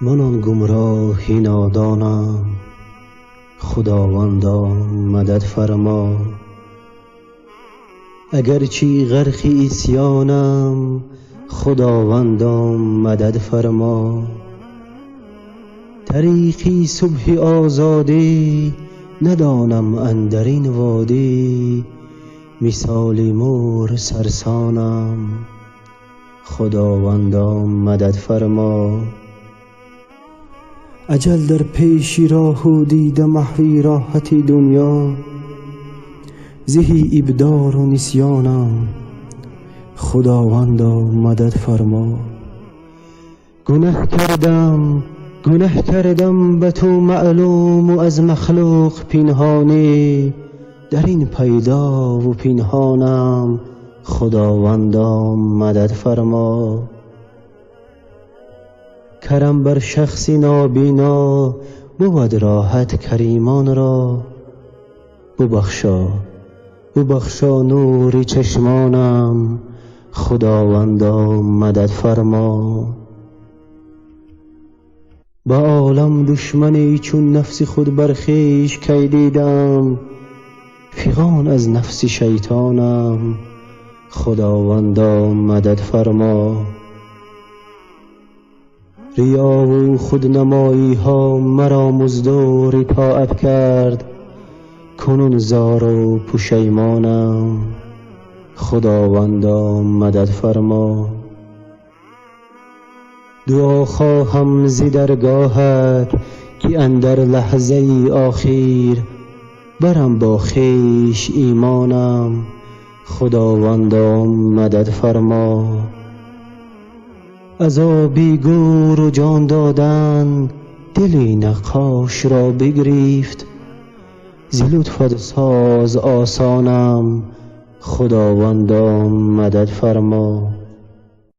من آن گمراهی نادانم، خداوندا مدد فرما. اگرچه غرق عصیانم، خداوندا مدد فرما. طریقی صبح آزادی ندانم اندرین وادی، مثال مور سرسانم، خداوندا مدد فرما. اجل در پیشی راه و دیده محوی راحتی دنیا، زهی ابدار و نسیانم، خداوندا مدد فرما. گناه کردم به تو معلوم و از مخلوق پنهانی، در این پیدا و پنهانم، خداوندا مدد فرما. کرم بر شخص نابینا بود راحت کریمان را، ببخشا نور چشمانم، خداوندا مدد فرما. با عالم دشمنی چون نفس خود بر خویش کی دیدم، فغان از نفس شیطانم، خداوندا مدد فرما. ریا و خودنمایی ها مرا مزدور طاعت کرد، کنون زار و پشیمانم، خداوندا مدد فرما. دعا خواهم ز درگاهت که اندر لحظه آخر، برم با خویش ایمانم، خداوندا مدد فرما. عذابی گور و جان دادن دل نقاش را بگرفت، ز لطفت ساز آسانم، خداوندا مدد فرما.